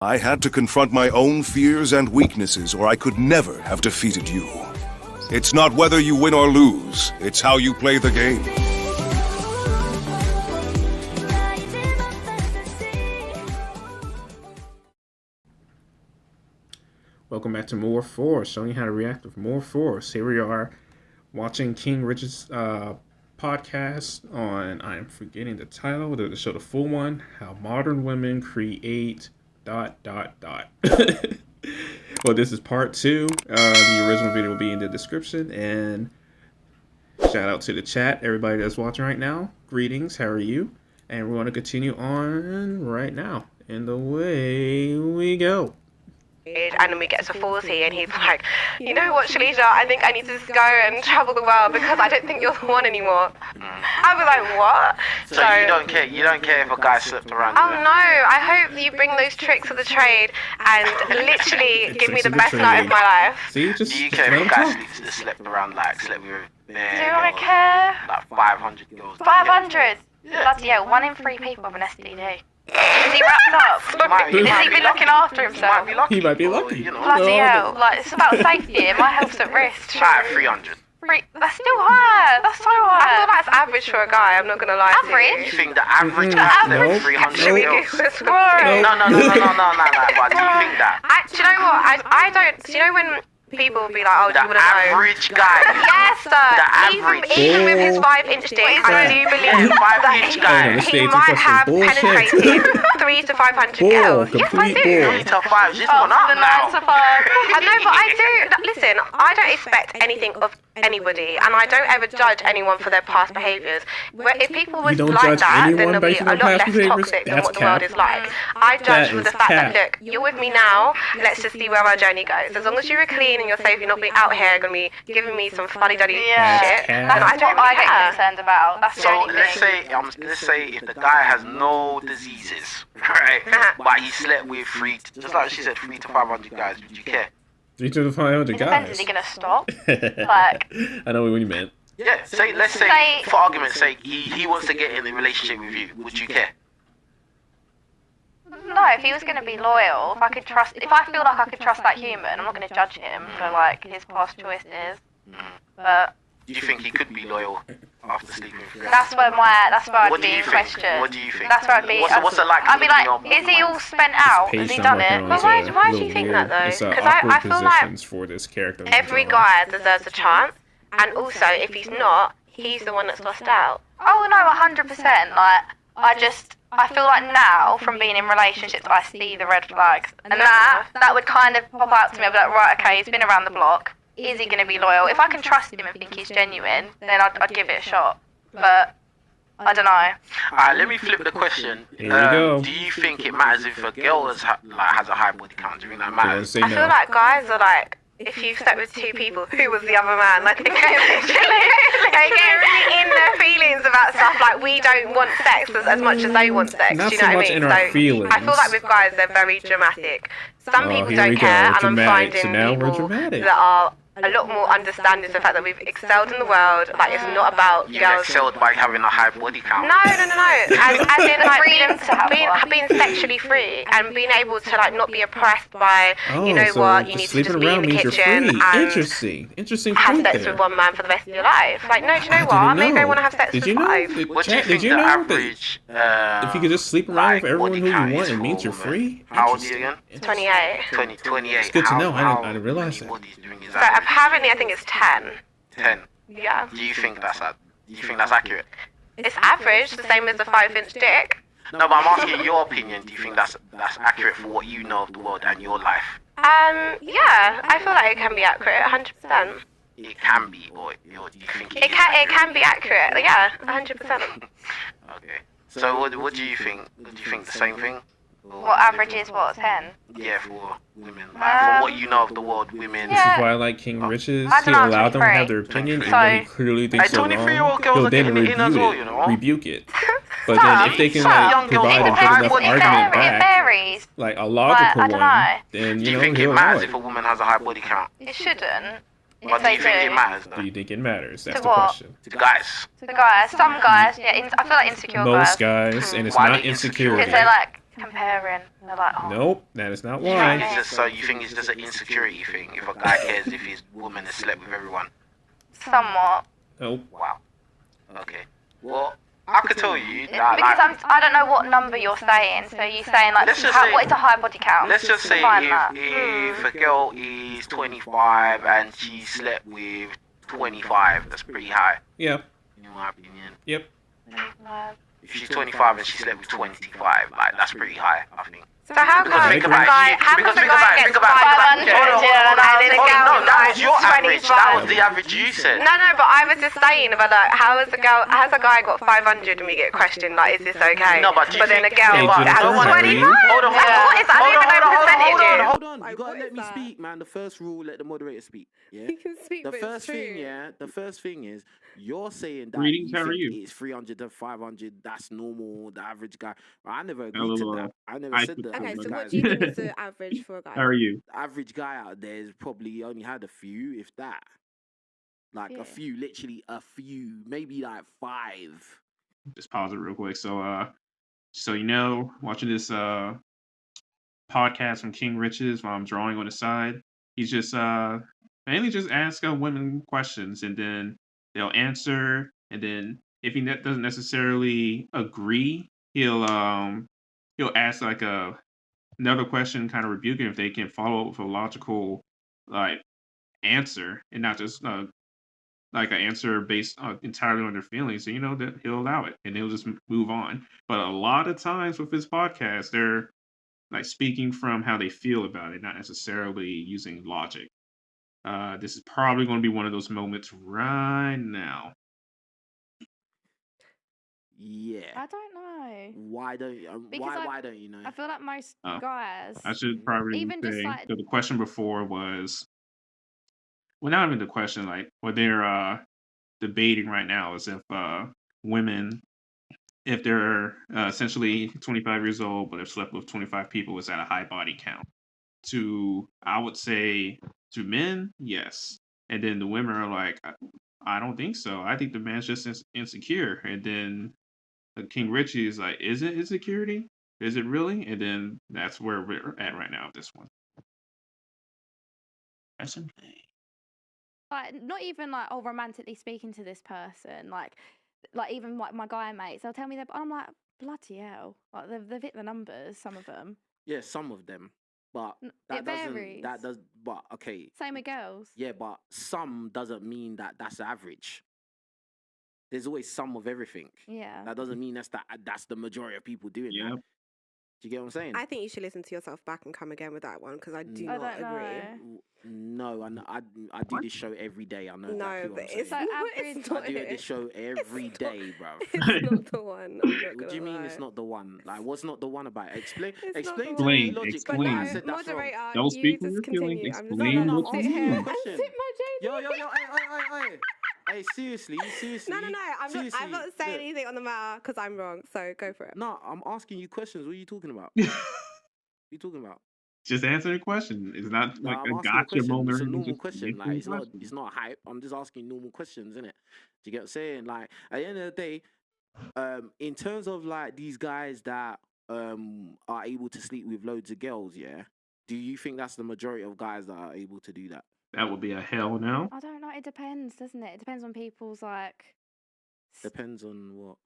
I had to confront my own fears and weaknesses, or I could never have defeated you. It's not whether you win or lose, it's how you play the game. Welcome back to More Force, showing you how to react with More Force. Here we are watching King Richez podcast on, I'm forgetting the title, to show the full one, How Modern Women Create ... Well, this is part 2. The original video will be in the description, and shout out to the chat, everybody that's watching right now. Greetings, how are you? And we're going to continue on right now, and away we go. And then we get to 40 and he's like, you know what, Shalisha, I think I need to just go and travel the world because I don't think you're the one anymore. I was like, what? So you don't care if a guy slipped around you? Oh no, I hope you bring those tricks of the trade and literally give me the best night of my life. See, just do you care if a guy slept around, like, slept with Do I care? like 500 girls? 500? Yeah. Bloody hell, 1 in 3 people have an STD. Is he wrapped up? Has he been looking after himself? He might be lucky. You know. Bloody hell, like, it's about safety. My health's at risk. Like 300. That's still high. That's so I high. feel that's average for a guy, I'm not going to lie to Average? You think the average guy Nope. slept 300 you. Should we girls? do this? No. But do you think that? Do you know what? I don't. Do you know when people will be like, oh, do The you want to know? average guy. Yes, sir. The Even average. with his 5-inch dick, I do believe The that 5-inch guy. he might have penetrated 300 to 500 girls. Yes, I do. 3 to 5, she's gone up The 9 now. to 5. I know, but I do. Listen, I don't expect anything of anybody, and I don't ever judge anyone for their past behaviours. If people would don't like judge that, then anyone they'll be based a on lot past less behaviours? toxic than That's what the world cap. is like. I judge That with the is fact that, cap. look, you're with me now, let's just see where our journey goes. As long as you're clean and you're safe, you're not being out here going to be giving me some funny-duddy Yeah. shit, That's then I That's don't what I really get care. concerned about. That's the So only let's thing. say if the guy has no diseases, right? But he slept with just like she said, 3 to 500 guys. Would you care? 3 to 500 It depends, guys. is he going to stop? Like, I know what you meant. Yeah. Let's say, Say- for argument's sake, he wants to get in a relationship with you. Would you care? no, if he was going to be loyal, if I feel like I could trust that human, I'm not going to judge him for, like, his past choices. But Do you think he could be loyal after sleeping with you? that's where I'd What do be you in think? question. What do you think? That's where I'd be. What's the likelihood I'd be like, of is he all spent out? Has Page he I'm done working it? on But is why a do little you think weird. that, though? It's 'Cause awkward I feel like positions for this character. every guy deserves a chance, and also, if he's not, he's the one that's lost out. Oh no, 100%. Like, I feel like now, from being in relationships, I see the red flags, and that would kind of pop out to me. I'd be like, right, okay, he's been around the block. Is he going to be loyal? If I can trust him and think he's genuine, then I'd give it a shot. But I don't know. Alright, let me flip the question. Here we go. Do you think it matters if a girl has a high body count? Do you think that Don't matters? say I feel no. like guys are like, if you've slept with 2 people, who was the other man? Like, they get really in their feelings about stuff. Like, we don't want sex as much as they want sex. Not do you so know what much I mean? in our feelings. I feel like with guys, they're very dramatic. Some Oh, people here don't we go. care, and I'm Dramatic. finding So now we're people dramatic. that are a lot more understanding of the fact that we've excelled in the world. Like, it's not about You girls. excelled by having a high body count. No. As in, like, Freedom to have one. being sexually free and being able to, like, not be oppressed by, Oh, you know so what, you just need to just sleeping be in around the means you're kitchen free. and Interesting have point sex there. with one man for the rest of your life. Like, no, do you know I what? didn't Maybe I know. want to have sex Did with you know? 5. What do you Chat, think did you the know average? if you could just sleep around with everyone body who you count want, is it for means you're women? free? How old are you again? 28. 28. It's good to know. I didn't realize that. What he's doing is So apparently I think it's 10. 10. Yeah. Do you think that's accurate? It's average, the same as a 5-inch dick. No, but I'm asking your opinion. Do you think that's accurate for what you know of the world and your life? Yeah, I feel like it can be accurate, 100%. It can be, or do you think It can be accurate, yeah, 100%. Okay. So what do you think? Do you think the same thing? Or What average is what, 10? Yeah, for women. Like, from what you know of the world, women. This is Yeah. why I like King Richez. I He don't know, I'm allowed them to have 23. their opinion, even So- though he clearly thinks Hey, they're 23-year-old wrong. girls He'll are then getting in as well, you know? rebuke it. But then if they can like Young girls provide a are good high enough body argument count. It back, varies. like a logical I don't one, know. then Do you you know think it he'll matters allow if it. a woman has a high body count? It shouldn't. But If do they you think it matters Do though? you think it matters? That's To the what? question. To guys. The guys, some guys, yeah, I feel like insecure Most guys. guys, and it's Why not are they insecure? insecurity. Because they're like, comparing. They're like, oh, Nope, that is not You think why. it's just so you think it's just an insecurity thing if a guy cares if his woman has slept with everyone? somewhat. Nope. Wow. Okay. Well, I could tell you Because that. I don't know what number you're saying. So you're saying like, Let's just say- what is a high body count? Let's just say Define that. if a girl is 25 and she slept with 25, that's pretty high, Yep. in my opinion. Yep. If she's 25 and she slept with 25, like that's pretty high, I think. So how Because come think a about it, guy, how because come a think about guy it, gets think about it, 500 hold on, and then a girl no, gets that like was your average. That was 25? the average you said. No, but I was just saying about like, has a guy got 500 and we get questioned like, is this okay? No, but do you then a think- girl Hey, that has Jennifer, 25. Hold on, What is that? I don't even know the percentages. Hold on, Like, you gotta what let is me that? speak, man. The first rule, let the moderator speak. Yeah. You can speak, The but it's first thing, true. yeah. The first thing is you're saying that Greetings, you how are think you? it's 300 to 500. That's normal. The average guy. I never agreed Hello, to that. I never I said could that. Okay, average so what guys- do you think is the average for a guy? How are you? The average guy out there is probably only had a few, if that. Like a few, literally a few, maybe like 5. Just pause it real quick. So you know, watching this podcast from King Richez while I'm drawing on the side, he's just mainly just ask women questions, and then they'll answer, and then if he doesn't necessarily agree, he'll ask like another question, kind of rebuking if they can follow up with a logical like answer and not just like an answer based entirely on their feelings. So you know that he'll allow it and he'll just move on. But a lot of times with his podcast, they're like speaking from how they feel about it, not necessarily using logic. This is probably going to be one of those moments right now. Yeah. I don't know. Why don't Because why don't you know? I feel like most Oh. guys. I should probably Even just say, like- so the question before was, well, not even the question, like what they're debating right now is if women, if they're essentially 25 years old but have slept with 25 people, is that a high body count? I would say to men, yes. And then the women are like, I don't think so. I think the man's just insecure. And then King Richez is like, is it insecurity? Is it really? And then that's where we're at right now with this one. That's a Like not even like romantically speaking to this person, like even like my guy mates, they'll tell me that I'm like, bloody hell, like they've hit the numbers, some of them. Yeah, some of them. But It that varies. but okay. Same with girls. Yeah, but some doesn't mean that that's average. There's always some of everything. Yeah. That doesn't mean that's the majority of people doing Yeah. that. Do you get what I'm saying? I think you should listen to yourself back and come again with that one because I do I not don't agree. know. No, I do this show every day. I know No, exactly what but I'm saying. it's, So not, average- it's I not do it. this show every It's day, bruv. It's not the one. I'm not What do you gonna mean lie. it's not the one? Like, what's not the one about it? Explain It's not explain the to me one. logically But Explain. why I no, said that's wrong. moderator, Don't you speak for just your continue. feelings. I'm just Explain gonna what's sit on here you. and Question. sip my JD. Hey, seriously. No, I'm not Seriously, saying look. anything on the matter because I'm wrong. So go for it. No, I'm asking you questions. What are you talking about? What are you talking about? Just answer the question. It's not No, like I'm a asking a gotcha question. moment. It's a or anything, normal just question. answer Like the it's question. not hype. I'm just asking normal questions, innit? Do you get what I'm saying? Like at the end of the day, in terms of like these guys that are able to sleep with loads of girls, yeah. Do you think that's the majority of guys that are able to do that? That would be a hell no. I don't know. It depends, doesn't it? It depends on people's like Depends on what.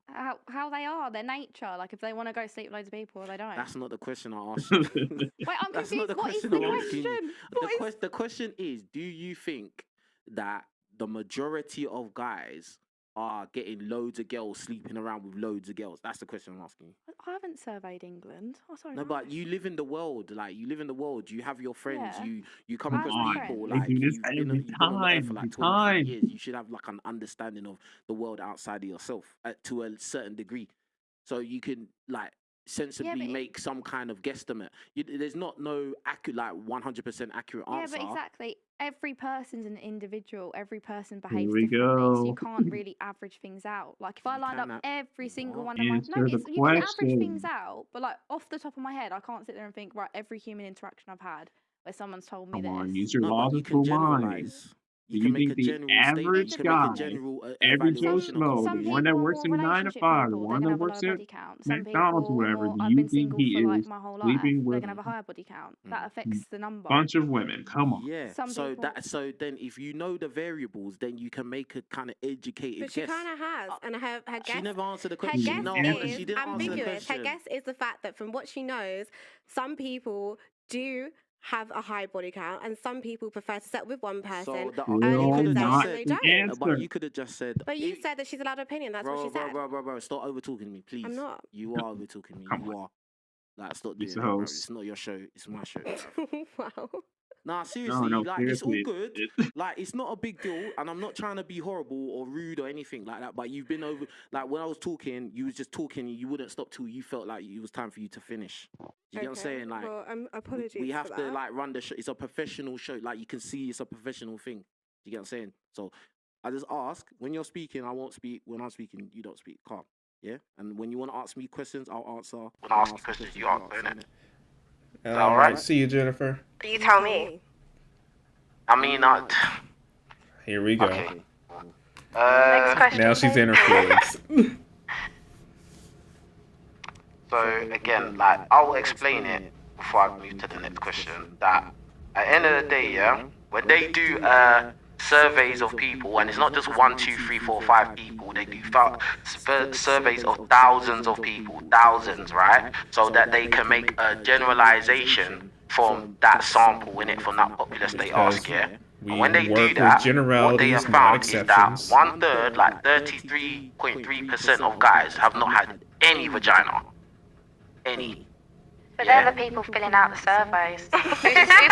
how they are, their nature. Like if they want to go sleep with loads of people or they don't. That's not the question I asked you. Wait, I'm That's confused. not the What is question the I'm asking you. question? The question is, do you think that the majority of guys are getting loads of girls sleeping around with loads of girls? That's the question I'm asking you. I haven't surveyed England. I don't No, know. but you live in the world. Like you live in the world. You have your friends. Yeah. You come I across have people. friends. They Like do this you've been every you've been on the earth for time, like every 23 time. years. You should have like an understanding of the world outside of yourself to a certain degree, so you can like sensibly but make some kind of guesstimate. There's not no accurate, like 100% accurate Yeah, answer. but exactly. Every person's an individual. Every person Here behaves we differently, so you go. can't really average things out. Like if I You lined up cannot- every single What? one of my Answer the you can average question. things out, but like off the top of my head, I can't sit there and think right every human interaction I've had where someone's told me Come this. on, use your No, but you logical can mind. generalize. you you can make think a the general statement. average You can make a guy, general every Joe evaluation of Schmo, the the Some one situation. that people, works in 9 to relationship 5, the people, they're one that gonna have a works lower at body count. Some McDonald's, people are whatever, more. do I've you been think single he for like is my whole life. sleeping They're with gonna have a higher body count. a That affects the number. bunch of women? Come on. Yeah. Some So people. so then if you know the variables, then you can make a kind of educated But she guess. kind of has, and her She guess. never answered the Her question. guess No, is she didn't answer the ambiguous. Her question. guess is the fact that from what she knows, some people do have a high body count, and some people prefer to set with one person So early you in could the have day, just and they said, the don't. answer. but you could have just said. But you said that she's allowed her opinion. That's what she said. Bro, stop over talking me, please. I'm not. You are over talking me. Come You on. are. Like, stop He's doing the that, bro. host. It's not your show. It's my show. bruv. Wow. Nah, seriously, No, like it's all seriously. good. Like it's not a big deal, and I'm not trying to be horrible or rude or anything like that. But you've been over, like when I was talking, you was just talking. You wouldn't stop till you felt like it was time for you to finish. You get what I'm saying? Like, well, apologies. we have for to that. like run the show. It's a professional show. Like you can see, it's a professional thing. You get what I'm saying? So I just ask when you're speaking. I won't speak. When I'm speaking, you don't speak. Calm. Yeah. And when you want to ask me questions, I'll answer. When I ask you questions, you answer, innit? All right. See you, Jennifer. You tell me. I mean, Here we go. okay. Next question. Now she's in her feelings. So again, like I'll explain it before I move to the next question. That at the end of the day, yeah, when they do surveys of people, and it's not just 1, 2, 3, 4, 5 people. They do surveys of thousands of people, thousands, right? So that they can make a generalization from that sample in it, from that populace they ask, yeah. We When they work do with that, what they generalities, have not found is that exceptions. 1/3, like 33.3% of guys have not had any vagina. Any. But Yeah. they're the people filling out the surveys. Who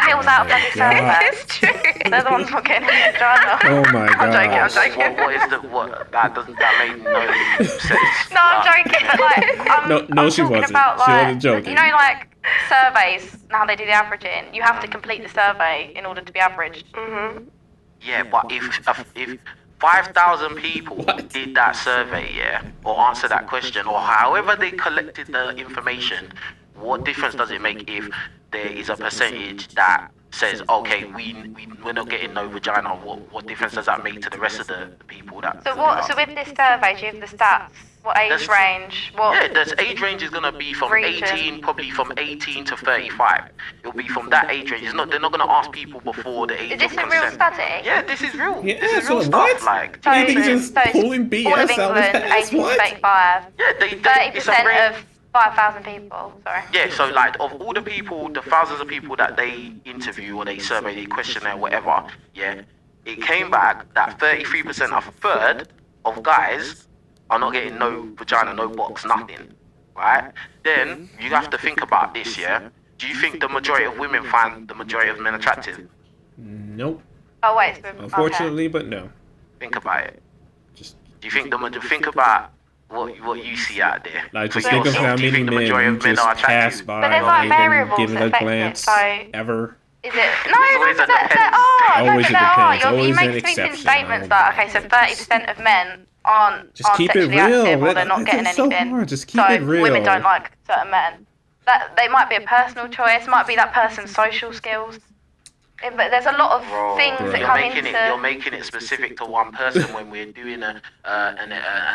fills out bloody surveys? It's true. They're the ones not getting any vagina. Oh my I'm joking, I'm god. joking. What is the what? That doesn't that make no sense. No, I'm joking. But like, No, I'm she talking wasn't. about She like, wasn't joking. you know, like surveys. Now they do the averaging. You have to complete the survey in order to be averaged. Mhm. Yeah, but if 5,000 people did that survey, yeah, or answer that question, or however they collected the information, what difference does it make if there is a percentage that says, okay, we're not getting no vagina? What difference does that make to the rest of the people that? So what? So with this survey, do you have the stats? What age That's- range? What? Yeah, the age range is gonna be from Region. 18, probably from 18 to 35. It'll be from that age range. It's not. They're not gonna ask people before the age Is this of a real consent. study? Yeah, this is real. Yeah, this is real so stuff. what? Like, So, You think he's just so it's pulling all of BS out of England, his ass? 18 to What? 35. yeah, it's a 30% rare. of 5,000 people. Sorry. Yeah, so like of all the people, the thousands of people that they interview or they survey, they questionnaire, whatever, yeah, it came back that 33%, a third of guys are not getting no vagina, no box, nothing, right? Then you have to think about this, yeah? Do you think the majority of women find the majority of men attractive? Nope. Oh wait. So, okay. Unfortunately, but no. Think about it. Just Do you think think about what you see out there? like, just For think of yourself. how Do you many think the majority men of men just are pass attractive? by But there's, and like, even variables give it a affect it, glance so- ever. Is it? No, always a there are. depends. I don't Always think a there are. depends. You Always an make sweeping exception. statements that okay, so 30% of men aren't Just keep it sexually real. active or they're not It's getting so anything. hard. Just keep so it real. women don't like certain men. That they might be a personal choice, might be that person's social skills. But there's a lot of Bro, things that you're come making into. you're making it specific to one person when we're doing an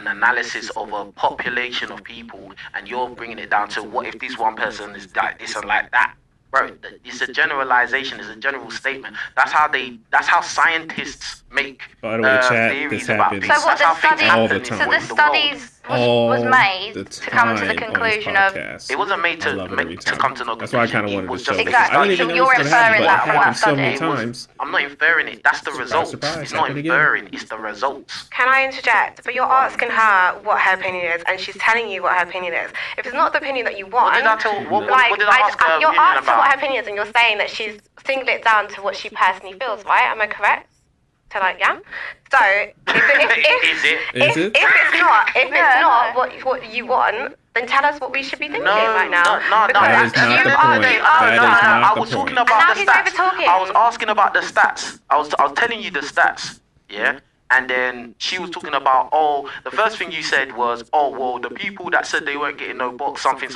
analysis of a population of people, and you're bringing it down to what if this one person is like this and like that. Bro, it's a generalization. It's a general statement. That's how scientists make By the way, chat, theories this about happens things. So what That's how the things study? all the happen time. So in the the world. studies all was made the to come to the time on this conclusion of. podcast. It wasn't made I love it every to time. come to no That's why I kind of conclusion. wanted It was to show just this. Exactly. I didn't even So know you're this was gonna happen, inferring but that it from happened that so many study. times. I'm not inferring it. That's the results. surprise, It's not happen again. inferring. It's the results. Can I interject? But you're asking her what her opinion is, and she's telling you what her opinion is. If it's not the opinion that you want, What did I tell? What like, did I ask her you're opinion asking what her about? opinion is, and you're saying that she's singled it down to what she personally feels, right? Am I correct? So like, yeah. So Is it? Is it? if it's not Yeah, no. what you want, then tell us what we should be thinking No, right now. no. That is not the point. That is not I the was talking point. about Now the he's stats. over-talking. I was asking about the stats. I was telling you the stats. Yeah. And then she was talking about, the first thing you said was, well, the people that said they weren't getting no box, something,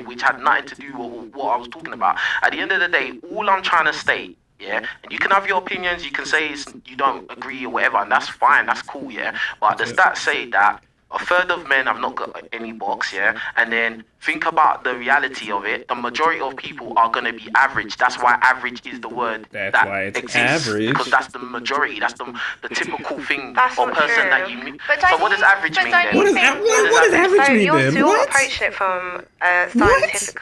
which had nothing to do with what I was talking about. At the end of the day, all I'm trying to state, yeah, and you can have your opinions. You can say you don't agree or whatever, and that's fine. That's cool, yeah. But the stats say that a third of men have not got any box, yeah. And then think about the reality of it. The majority of people are gonna be average. That's why average is the word That's that why it's exists, average. because that's the majority. That's the typical thing That's or not person true. that you meet. But So don't what does you- average but mean don't then? you What is think- what does average So mean you're then? still What? approaching it from a scientific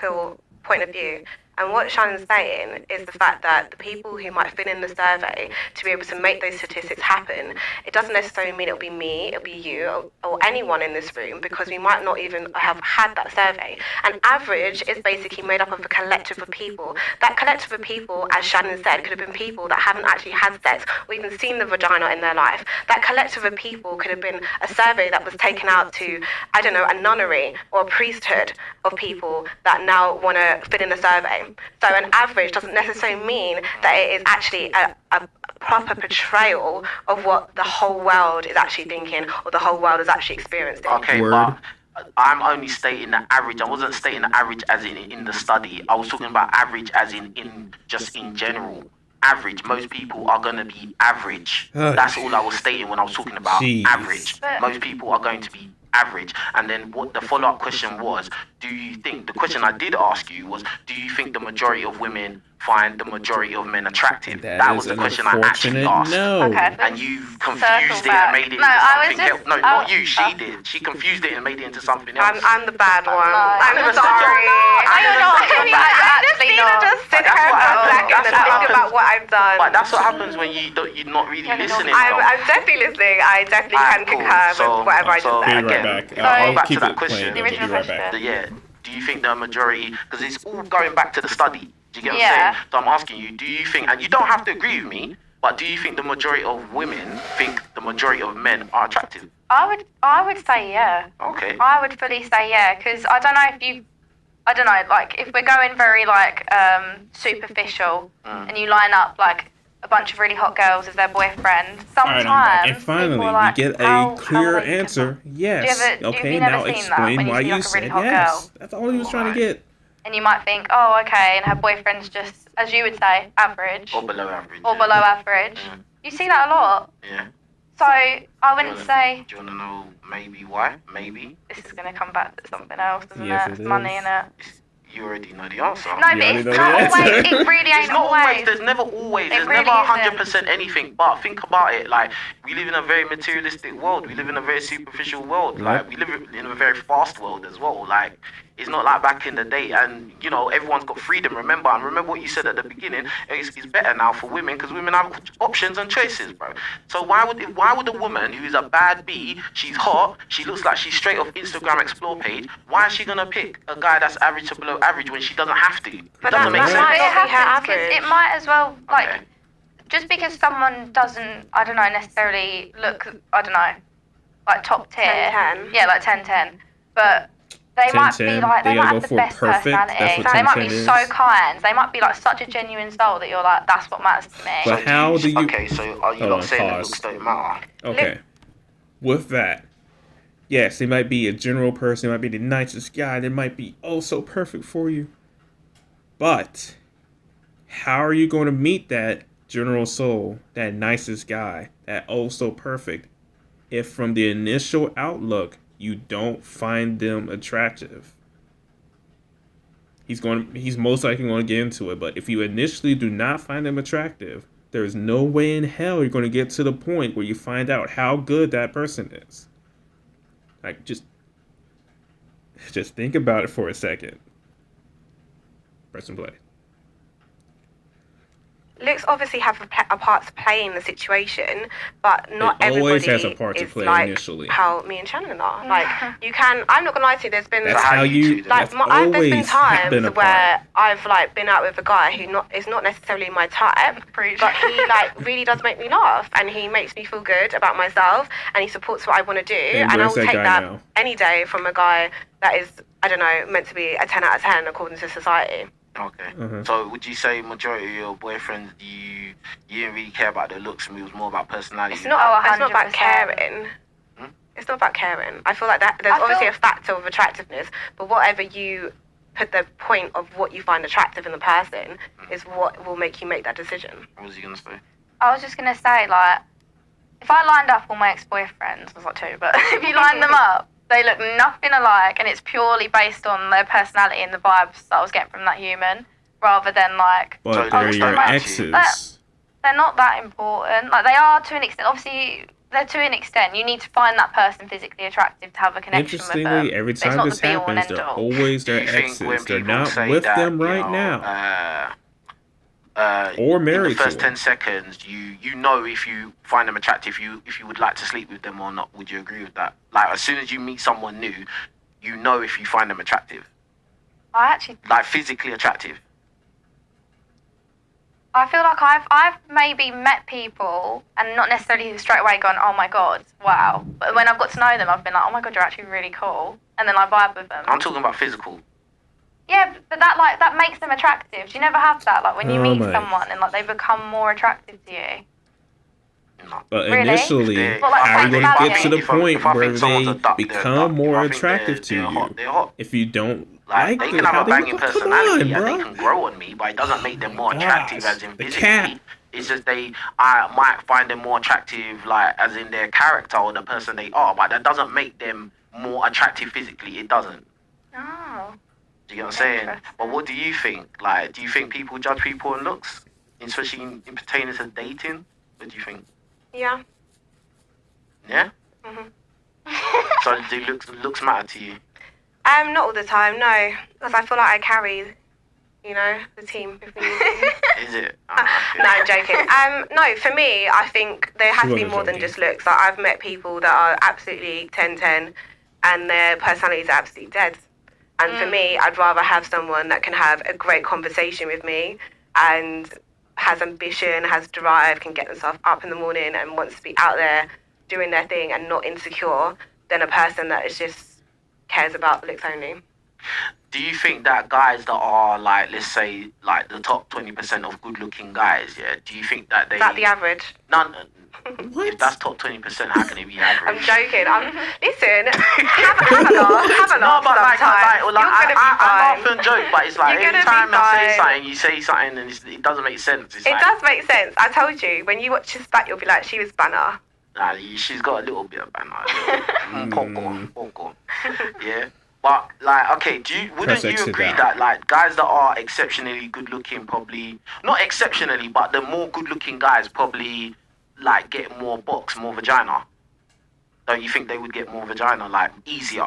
point of view. And what Shannon's saying is the fact that the people who might fill in the survey to be able to make those statistics happen, it doesn't necessarily mean it'll be me, it'll be you, or anyone in this room, because we might not even have had that survey. And average is basically made up of a collective of people. That collective of people, as Shannon said, could have been people that haven't actually had sex or even seen the vagina in their life. That collective of people could have been a survey that was taken out to, I don't know, a nunnery or a priesthood of people that now want to fit in the survey. So an average doesn't necessarily mean that it is actually a proper portrayal of what the whole world is actually thinking or the whole world is actually experiencing. Okay, Word. but I'm only stating the average. I wasn't stating the average as in the study. I was talking about average as in just in general. Average. Most people are going to be average. That's all I was stating when I was talking about Jeez. average. Most people are going to be average. And then what the follow-up question was, do you think, the question I did ask you was, do you think the majority of women find the majority of men attractive? That was is the an question I actually unfortunate asked. no. Okay. And you Circle confused it back. and made it No, into I was something just- else. No, not you. She did. She confused it and made it into something else. I'm the bad one. I never I'm said sorry. No, you're not. I You're actually not. just sit That's here what for a happens. second and That's what think happens. about what I've done. But that's what happens when you're not really listening. I'm definitely listening. I definitely can Cool. concur So- with whatever I just so- Be said. right Again, back. so I'll back to keep that it question. playing. The I'll be original right back. question. Yeah. Do you think the majority, because it's all going back to the study. Do you get what Yeah. I'm saying? So I'm asking you, do you think, and you don't have to agree with me, but do you think the majority of women think the majority of men are attractive? I would say yeah. Okay. I would fully say yeah, because I don't know if you, I don't know, like if we're going very like superficial and you line up like a bunch of really hot girls as their boyfriend, All right, sometimes I'm back. And finally, people are like, we get how a clear are they answer. different? Yes. have you Okay, never now seen that explain when you why see, you like, a really said hot yes. girl? That's all he was trying to get. And you might think, oh, okay, and her boyfriend's just, as you would say, average Or below average. or below average. Yeah. You see that a lot. Yeah. So I wouldn't say Do you want to know maybe why? Maybe. this is going to come back to something else, doesn't Yes, it? it It's money, is. innit? You already know the answer. No, You but already it's know not the always. answer. It really It's ain't not always. always. There's never always. It There's really never isn't. 100% anything. But think about it. Like, we live in a very materialistic world. We live in a very superficial world. Like, we live in a very fast world as well. Like, it's not like back in the day. And, you know, everyone's got freedom. Remember what you said at the beginning. It's better now for women because women have options and choices, bro. So why would a woman who is a bad bee, she's hot, she looks like she's straight off Instagram Explore page, why is she gonna pick a guy that's average to below average when she doesn't have to? But Doesn't make that sense. might But it not be her happens 'cause average. it might as well, like, Okay. just because someone doesn't, I don't know, necessarily look, I don't know, like top tier. 10-10. Yeah, like 10-10. But they might be 10-10, like, they they gotta might go have the for best perfect, that's personality. what So they might be 10-10 so is. kind. They might be like such a genuine soul that you're like, that's what matters to me. But how do you... Okay, so are you Hold not on, saying that pause. looks don't matter? Okay. With that, yes, they might be a general person, they might be the nicest guy, they might be oh so perfect for you. But how are you going to meet that general soul, that nicest guy, that oh so perfect, if from the initial outlook you don't find them attractive? He's most likely going to get into it, but if you initially do not find them attractive, there's no way in hell you're going to get to the point where you find out how good that person is. Like, just think about it for a second. Press and play. Looks obviously have a part to play in the situation, but not It always everybody has a part to is play like initially. how me and Shannon are. Like, you can. I'm not gonna lie to you. There's been That's how how you you. two do like That's there's been always been times a where part. I've like been out with a guy who is not necessarily my type, Preach. but he like really does make me laugh, and he makes me feel good about myself, and he supports what I want to do, And and I where's will that take guy that now? any day from a guy that is, I don't know, meant to be a 10 out of 10 according to society. Okay. Mhm. So would you say majority of your boyfriends you didn't really care about their looks, it was more about personality? It's not. Oh, It's not about 100%. caring. It's not about caring. I feel like that there's I feel- obviously a factor of attractiveness, but whatever you put the point of what you find attractive in the person is what will make you make that decision. What was you gonna say? I was just gonna say, like, if I lined up all my ex-boyfriends, I was like 2, but if you line them up, they look nothing alike, and it's purely based on their personality and the vibes that I was getting from that human, rather than like. But So they're your they're exes. They're not that important. Like, they are to an extent. Obviously, they're to an extent. You need to find that person physically attractive to have a connection with them. Interestingly, every But it's time not this the be-all and happens, they're end-all. always Do their you think when exes. They're people not say with that, them you right know, now. in Or the married to first them. 10 seconds, you know if you find them attractive, if you would like to sleep with them or not. Would you agree with that? Like, as soon as you meet someone new, you know if you find them attractive. I actually, Like, physically attractive. I feel like I've maybe met people and not necessarily straight away gone, oh my god, wow. But when I've got to know them, I've been like, oh my god, you're actually really cool, and then I vibe with them. I'm talking about physical. Yeah, but that makes them attractive. Do you never have that? Like, when you Oh meet my. someone and like they become more attractive to you. No. But Really? initially, They- Well, like, how are you going to personality. get to the If I point where think someone's they a duck, they're a become duck. more If I think attractive to they're you? hot, they're hot. If you don't Like, like they can have how a they banging look, come personality on, and bro. they can grow on me, but it doesn't make them more attractive Gosh, as in the physically. cat. It's just I might find them more attractive, like, as in their character or the person they are, but that doesn't make them more attractive physically. It doesn't. Oh. Do you get what I'm saying? Interesting. But what do you think? Like, do you think people judge people on looks, especially in pertaining to dating? What do you think? Yeah. Yeah. Mhm. So do looks matter to you? Not all the time, no, because I feel like I carry, the team. If we need to. Is it? No, I'm joking. No, for me, I think there has to be wasn't more than joking. just looks. Like, I've met people that are absolutely 10-10 and their personalities are absolutely dead. And for me, I'd rather have someone that can have a great conversation with me and has ambition, has drive, can get themselves up in the morning and wants to be out there doing their thing and not insecure than a person that is just cares about looks only. Do you think that guys that are, like, let's say, like, the top 20% of good-looking guys, yeah, do you think that they... Is that the average? None. What? If that's top 20%, how can it be I'm average? joking. Listen, have a laugh. Have a No, laugh but like, sometimes. like, You're gonna be I laugh fine. and joke, but it's like You're every gonna be time I say fine. something, you say something and it doesn't make sense. It's It like, does make sense. I told you, when you watch this back, you'll be like, she was banner. Nah, she's got a little bit of banner. Popcorn. Yeah. But, like, okay, wouldn't Press X you it agree down. that, like, guys that are exceptionally good looking probably, not exceptionally, but the more good looking guys probably, like, get more box, more vagina? Don't you think they would get more vagina, like, easier?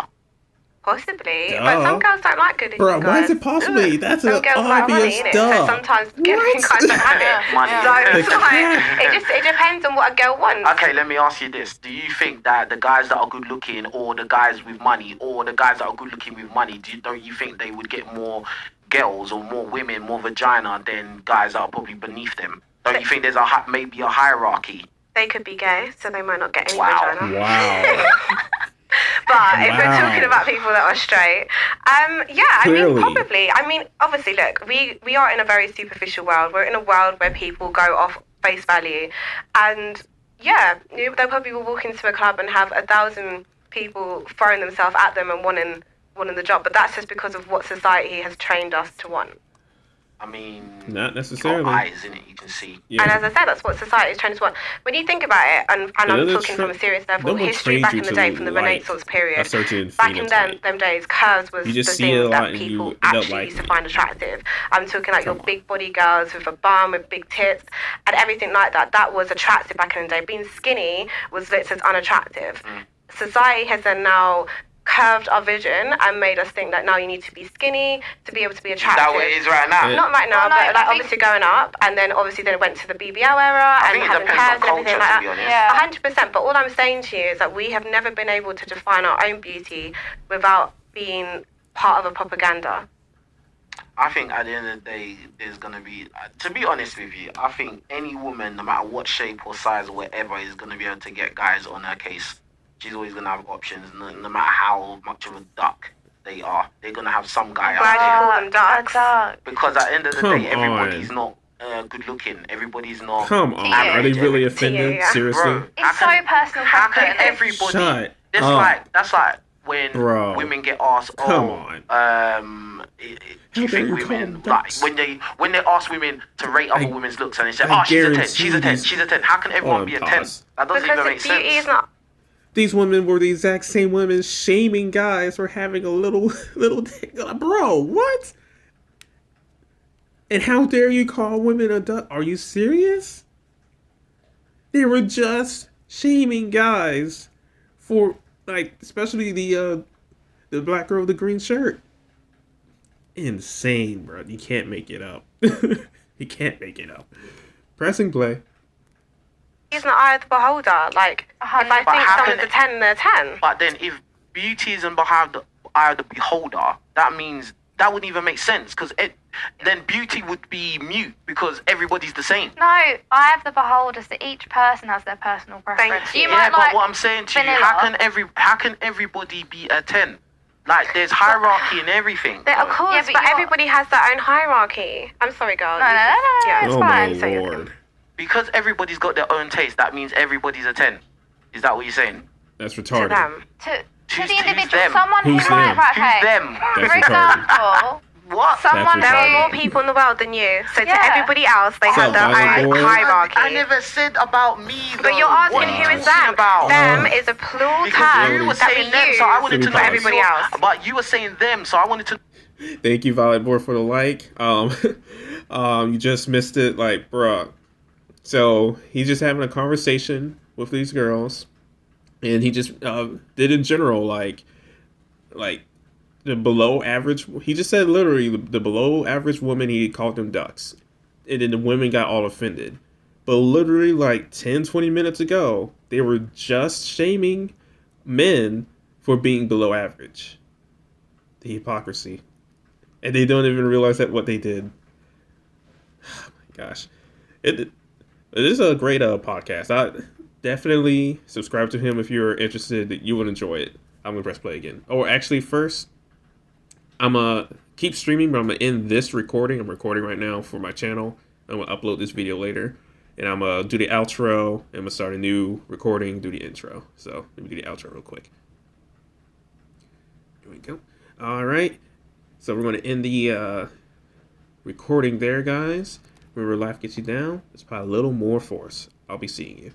Possibly. Duh. But some girls don't like good Bro, looking why guys. is it possibly? That's Some an girls like money, obvious innit? duh. So sometimes good looking guys don't have it. Money. So it's The like, cat. it depends on what a girl wants. Okay, let me ask you this. Do you think that the guys that are good looking or the guys with money or the guys that are good looking with money, don't you think they would get more girls or more women, more vagina than guys that are probably beneath them? Don't you think there's maybe a hierarchy? They could be gay, so they might not get any Wow. vagina. Wow. But if we're Wow. talking about people that are straight, yeah, Clearly. probably. Obviously, look, we are in a very superficial world. We're in a world where people go off face value, and yeah, they probably will walk into a club and have 1,000 people throwing themselves at them and wanting the job. But that's just because of what society has trained us to want. I mean, Not you necessarily. got eyes in it, you can see. Yeah. And as I said, that's what society is trying to want. When you think about it, and I'm Yeah, they're talking from a serious level, no one history trained back you in the to day, from the like Renaissance a period, certain back in phenotype. them days, curves was You the just see it a thing lot that and people you end up actually liking used to it. find attractive. I'm talking like your Come on. big body girls with a bum, with big tits, and everything like that. That was attractive back in the day. Being skinny was looked as unattractive. Society has then now curved our vision and made us think that now you need to be skinny to be able to be Is attractive. that what it is right now? Yeah. Not right now, Well, no, but I like think- obviously going up, and then obviously then it went to the BBL era I and think it having depends on curves and culture, everything like to that. be honest. Yeah. 100%. But all I'm saying to you is that we have never been able to define our own beauty without being part of a propaganda. I think at the end of the day, there's going to be, to be honest with you, I think any woman, no matter what shape or size or whatever, is going to be able to get guys on her case. She's always going to have options, no matter how much of a duck they are. They're going to have some guy out Why do you there. call them ducks? Duck. Because at the end of the Come day, everybody's on. not good looking. Everybody's not. Come on. Yeah. Are they really offended? Yeah. Seriously? Bro, It's so personal How can preference. everybody? Shut That's up. like when Bro, women get asked, come oh, on. do you How dare think you call women them like ducks? when they ask women to rate other women's looks and they say, I oh, she's a 10, guarantee she's a 10, these- she's a 10. How can everyone Hold be a on, 10? pause. That doesn't Because even make beauty sense. is not. These women were the exact same women shaming guys for having a little dick. Bro, what? And how dare you call women a duck? Are you serious? They were just shaming guys for, like, especially the black girl with the green shirt. Insane, bro. You can't make it up. You can't make it up. Pressing play. It's not eye of the beholder. Like, if I But think how someone's can- a 10, they're 10. But then if beauty isn't behind the eye of the beholder, that means that wouldn't even make sense because then beauty would be mute because everybody's the same. No, I have the beholder, so each person has their personal preference. you. You Yeah, might but like what I'm saying to you, vanilla. how can everybody be a 10? Like, there's hierarchy and everything. Of course, Yeah, but but you're- everybody has their own hierarchy. I'm sorry, girl. No, you no, just- no, no, yeah. it's Oh fine. my So you're- lord. Because everybody's got their own taste, that means everybody's a 10. Is that what you're saying? That's To retarded. them. To Who's- the who's individual, them? someone Who's who might, them? right, Who's okay. them? That's For retarded. example, What? someone There are retarded. more people in the world than you. So Yeah. to everybody else, they What's have up, their Violent own Boy? hierarchy. I never said about me, though. But you're asking What are who you is talking them? about? Them is a plural Because term you were that we saying them, use so I wanted to for know everybody else. But you were saying them, so I wanted to. Thank you, Violet Board, for the like. You just missed it, like, bruh. So he's just having a conversation with these girls, and he just did in general like the below average. He just said literally the below average woman. He called them ducks, and then the women got all offended. But literally like 10, 20 minutes ago, they were just shaming men for being below average. The hypocrisy. And they don't even realize that what they did. Oh my gosh. It is a great podcast. I definitely subscribe to him if you're interested. You would enjoy it. I'm going to press play again. Or actually first, I'm going to keep streaming, but I'm going to end this recording. I'm recording right now for my channel. I'm going to upload this video later. And I'm going to do the outro. And I'm going to start a new recording, do the intro. So let me do the outro real quick. Here we go. All right. So we're going to end the recording there, guys. Remember, life gets you down. Let's apply a little more force. I'll be seeing you.